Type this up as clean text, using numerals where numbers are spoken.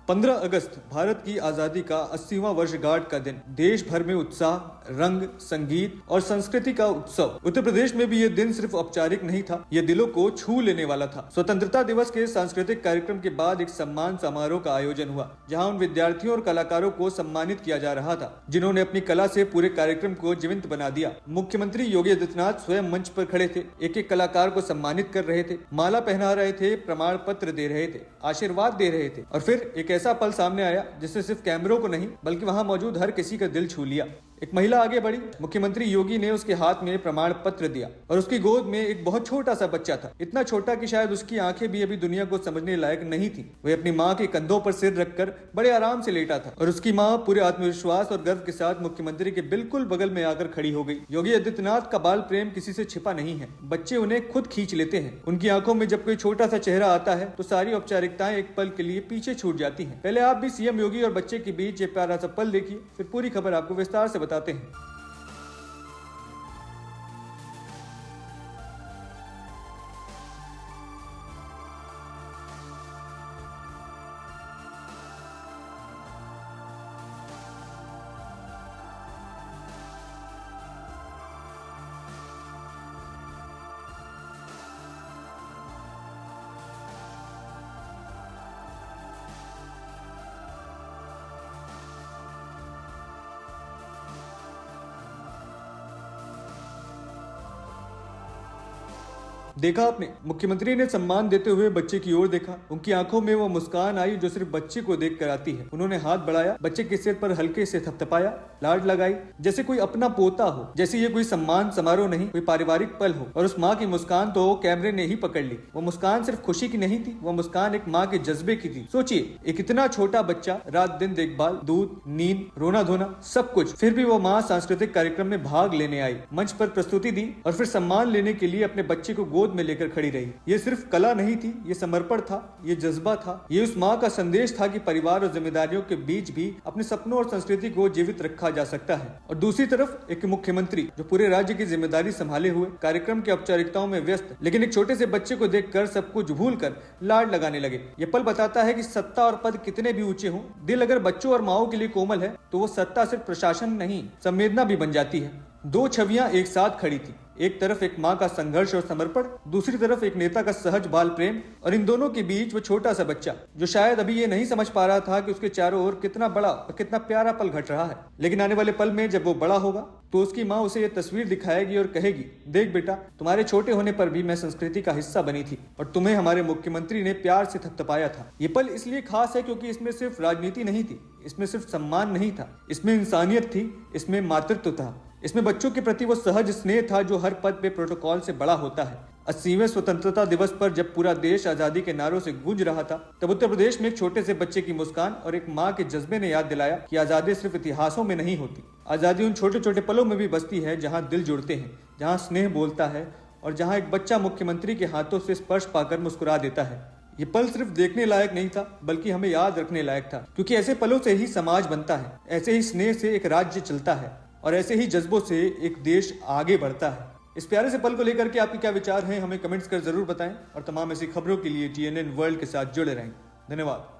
15 अगस्त भारत की आजादी का 80वां वर्षगांठ का दिन। देश भर में उत्साह, रंग, संगीत और संस्कृति का उत्सव। उत्तर प्रदेश में भी ये दिन सिर्फ औपचारिक नहीं था, ये दिलों को छू लेने वाला था। स्वतंत्रता दिवस के सांस्कृतिक कार्यक्रम के बाद एक सम्मान समारोह का आयोजन हुआ, जहां उन विद्यार्थियों और कलाकारों को सम्मानित किया जा रहा था जिन्होंने अपनी कला से पूरे कार्यक्रम को जीवंत बना दिया। मुख्यमंत्री योगी आदित्यनाथ स्वयं मंच पर खड़े थे, एक कलाकार को सम्मानित कर रहे थे, माला पहना रहे थे, प्रमाण पत्र दे रहे थे, आशीर्वाद दे रहे थे। और फिर एक ऐसा पल सामने आया जिसने सिर्फ कैमरों को नहीं बल्कि वहां मौजूद हर किसी का दिल छू लिया। एक महिला आगे बढ़ी, मुख्यमंत्री योगी ने उसके हाथ में प्रमाण पत्र दिया और उसकी गोद में एक बहुत छोटा सा बच्चा था, इतना छोटा कि शायद उसकी आंखें भी अभी दुनिया को समझने लायक नहीं थी। वह अपनी माँ के कंधों पर सिर रखकर बड़े आराम से लेटा था और उसकी माँ पूरे आत्मविश्वास और गर्व के साथ मुख्यमंत्री के बिल्कुल बगल में आकर खड़ी हो गई। योगी आदित्यनाथ का बाल प्रेम किसी से छिपा नहीं है, बच्चे उन्हें खुद खींच लेते हैं। उनकी आंखों में जब कोई छोटा सा चेहरा आता है तो सारी औपचारिकताएं एक पल के लिए पीछे छूट जाती हैं। पहले आप भी सीएम योगी और बच्चे के बीच ये प्यारा सा पल देखिए, फिर पूरी खबर आपको विस्तार से बताते हैं। देखा आपने, मुख्यमंत्री ने सम्मान देते हुए बच्चे की ओर देखा। उनकी आंखों में वो मुस्कान आई जो सिर्फ बच्चे को देख कर आती है। उन्होंने हाथ बढ़ाया, बच्चे के सिर पर हल्के से थपथपाया, लाड लगाई, जैसे कोई अपना पोता हो, जैसे ये कोई सम्मान समारोह नहीं, कोई पारिवारिक पल हो। और उस माँ की मुस्कान तो कैमरे ने ही पकड़ ली। वो मुस्कान सिर्फ खुशी की नहीं थी, वो मुस्कान एक माँ के जज्बे की थी। सोचिए, एक इतना छोटा बच्चा, रात दिन देखभाल, दूध, नींद, रोना धोना, सब कुछ, फिर भी वो माँ सांस्कृतिक कार्यक्रम में भाग लेने आई, मंच पर प्रस्तुति दी और फिर सम्मान लेने के लिए अपने बच्चे को गोद में लेकर खड़ी रही। ये सिर्फ कला नहीं थी, ये समर्पण था, ये जज्बा था, ये उस माँ का संदेश था कि परिवार और जिम्मेदारियों के बीच भी अपने सपनों और संस्कृति को जीवित रखा जा सकता है। और दूसरी तरफ एक मुख्यमंत्री जो पूरे राज्य की जिम्मेदारी संभाले हुए कार्यक्रम की औपचारिकताओं में व्यस्त, लेकिन एक छोटे से बच्चे को देखकर सब कुछ भूलकर लाड लगाने लगे। ये पल बताता है कि सत्ता और पद कितने भी ऊंचे हों, दिल अगर बच्चों और माओ के लिए कोमल है तो वो सत्ता सिर्फ प्रशासन नहीं, संवेदना भी बन जाती है। दो छवियां एक साथ खड़ी थी, एक तरफ एक माँ का संघर्ष और समर्पण, दूसरी तरफ एक नेता का सहज बाल प्रेम, और इन दोनों के बीच वो छोटा सा बच्चा जो शायद अभी ये नहीं समझ पा रहा था कि उसके चारों ओर कितना बड़ा और कितना प्यारा पल घट रहा है। लेकिन आने वाले पल में जब वो बड़ा होगा तो उसकी माँ उसे ये तस्वीर दिखाएगी और कहेगी, देख बेटा, तुम्हारे छोटे होने पर भी मैं संस्कृति का हिस्सा बनी थी और तुम्हें हमारे मुख्यमंत्री ने प्यार से थपथपाया था। ये पल इसलिए खास है क्योंकि इसमें सिर्फ राजनीति नहीं थी, इसमें सिर्फ सम्मान नहीं था, इसमें इंसानियत थी, इसमें मातृत्व था, इसमें बच्चों के प्रति वो सहज स्नेह था जो हर पद पे प्रोटोकॉल से बड़ा होता है। 80वें स्वतंत्रता दिवस पर जब पूरा देश आजादी के नारों से गूंज रहा था, तब उत्तर प्रदेश में एक छोटे से बच्चे की मुस्कान और एक माँ के जज्बे ने याद दिलाया कि आजादी सिर्फ इतिहासों में नहीं होती, आजादी उन छोटे छोटे पलों में भी बसती है जहाँ दिल जुड़ते हैं, जहाँ स्नेह बोलता है और जहाँ एक बच्चा मुख्यमंत्री के हाथों से स्पर्श पाकर मुस्कुरा देता है। ये पल सिर्फ देखने लायक नहीं था बल्कि हमें याद रखने लायक था, क्योंकि ऐसे पलों से ही समाज बनता है, ऐसे ही स्नेह से एक राज्य चलता है और ऐसे ही जज्बों से एक देश आगे बढ़ता है। इस प्यारे से पल को लेकर के आपके क्या विचार हैं, हमें कमेंट्स कर जरूर बताएं और तमाम ऐसी खबरों के लिए TNN वर्ल्ड के साथ जुड़े रहें। धन्यवाद।